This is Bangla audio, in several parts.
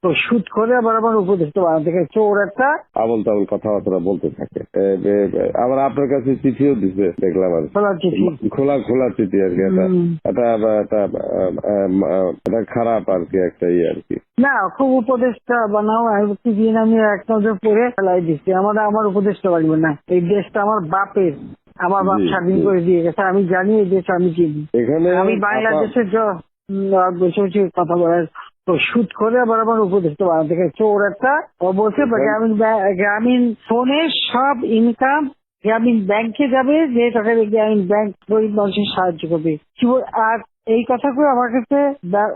তো শুট করে আবার আমার উপদেষ্টা বানাতে গেছে চোর একটা আবল তাবল কথাবার্তা বলতে থাকে। আবার আপনার কাছে চিঠিও দিচ্ছে দেখলাম আর খোলা চিঠি। খোলা চিঠি আর কি। এটা খারাপ আর কি, একটা আর কি। না, খুব উপদেষ্টা বানাও দিন আমি এক নজর পরে ফেলাই দিচ্ছি। আমার উপদেষ্টা লাগবে না, এই দেশটা আমার বাপের, আমার বাপ স্বাধীন করে দিয়ে গেছে। আমি জানি এই দেশ আমি চিনি। এখানে আমি বাংলাদেশের বসে বসে কথা বলার তো শুট করে আবার আমার উপদেষ্টা বানাতে গেছে চোর একটা। ও বলছে গ্রামীণ ফোনের সব ইনকাম গ্রামীণ ব্যাংকে যাবে, যে টাকা গ্রামীণ ব্যাংক গরিব মানুষের সাহায্য করবে। আর এই কথা করে আমার কাছে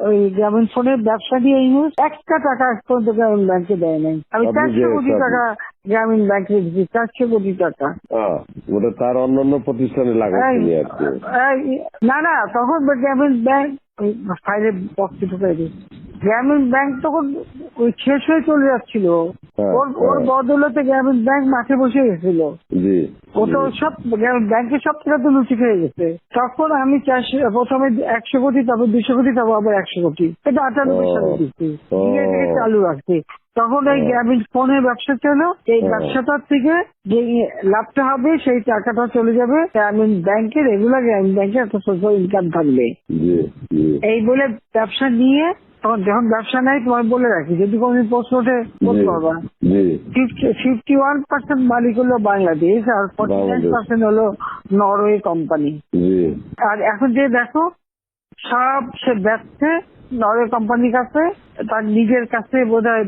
ওই গ্রামীণ ফোনের ব্যবসা দিয়ে ইউজ একটা টাকা পর্যন্ত গ্রামীণ ব্যাংকে দেয় নাই। আমি 400 কোটি টাকা গ্রামীণ ব্যাংকে দিচ্ছি, 400 কোটি টাকা। ওটা তার অন্যান্য প্রতিষ্ঠানে লাগাচ্ছি আর কি। না, তখন গ্রামীণ ব্যাংক ফাইলে বক্সে ঢুকাই দিই। গ্রামীণ ব্যাংক তখন ওই শেষ হয়ে চলে যাচ্ছিল, ওর বদলতে গ্রামীণ ব্যাংক মাঠে বসে গেছিল। ও তো সব ব্যাংকের সব টাকা তো লুচি খেয়ে গেছে। তখন আমি প্রথমে 100 কোটি, তারপর 200 কোটি, তারপর আবার 100 কোটি, এটা 98 সালে দিচ্ছি, চালু রাখছি। তখন এই গ্রামীণ ফোনের ব্যবসা ছিল, এই ব্যবসাটার থেকে যে লাভটা হবে সেই টাকাটা চলে যাবে গ্রামীণ ব্যাংকে, রেগুলার গ্রামীণ ব্যাংকে একটা সোশ্যাল ইনকাম থাকবে। এই বলে ব্যবসা নিয়ে তখন যখন ব্যবসা নাই, তোমার বলে রাখি যদি কোনদিন প্রশ্ন ওঠে বলতে পারবা, 51% মালিক হলো বাংলাদেশ আর 49% হলো নরওয়ে কোম্পানি। আর এখন যে দেখো সব সে ব্যবসা নরওয়ে কোম্পানির কাছে, তার নিজের কাছে বোধহয়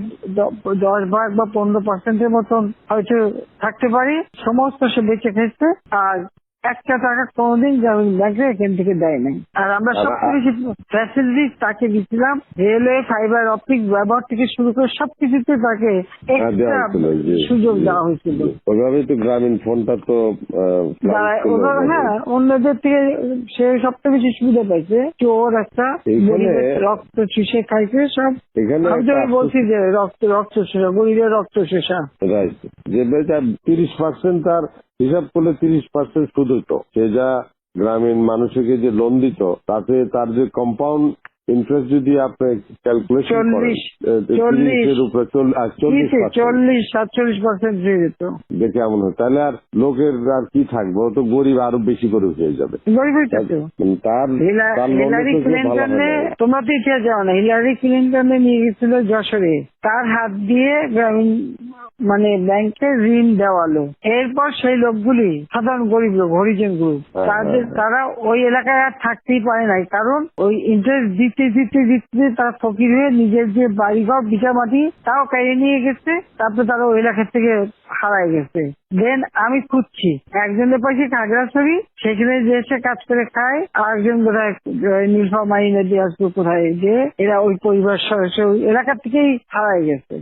10 ভাগ বা 15% মতন হয়তো থাকতে পারে, সমস্ত সে বেঁচে খেয়েছে। আর একটা টাকা কোনোদিন গ্রামীণ ব্যাংকে এখান থেকে দেয় নাই। আর আমরা সবচেয়ে বেশি ফ্যাসিলিটি তাকে দিচ্ছিলাম, রেলওয়ে, ফাইবার অপটিক ব্যবহার থেকে শুরু করে সবকিছুতে তাকে সুযোগ দেওয়া হয়েছিল। ওইভাবেই তো গ্রামীণ ফোনটা তো অন্যদের থেকে সে সবচেয়ে বেশি সুবিধা পাইছে। চোর একটা রক্ত চুষে খাইছে সব। আমি বলছি যে রক্ত শোষা, গরিবের রক্ত শোষা। যে 30% তার হিসাব করলে 30% সুদ হতো। সে যা গ্রামীণ মানুষকে যে লোন দিত, তাতে তার যে কম্পাউন্ড ইন্টারেস্ট যদি আপনি ক্যালকুলেশন করেন 40-47% দিয়ে যেত। দেখে এমন হয়, তাহলে আর লোকের আর কি থাকবে, ও তো গরিব আরো বেশি করে হয়ে যাবে। তোমরা তো ইতিহাস জানো না, হিলারি ক্লিন্টনে নিয়ে গেছিল যশোরে, তার হাত দিয়ে গ্রামীণ মানে ব্যাংকে ঋণ দেওয়ালো। এরপর সেই লোকগুলি সাধারণ গরিব লোক, হরিজন গ্রুপ, তারা ওই এলাকায় আর থাকতেই পারে নাই, কারণ ওই ইন্টারেস্ট দিতে দিতে দিতে তারা ফকির হয়ে নিজের যে বাড়িঘর ভিটা মাটি তাও কেড়ে নিয়ে গেছে। তারপরে তারা ওই এলাকা থেকে হারাই গেছে। দেন আমি খুঁজছি, একজনের পাশে খাগড়াছড়ি, সেখানে যে এসে কাজ করে খায়, আর একজন বোধহয় নীলফামারী নদী আসবে কোথায়, যে এরা ওই পরিবার সদস্য এলাকা থেকেই হারাই গেছে।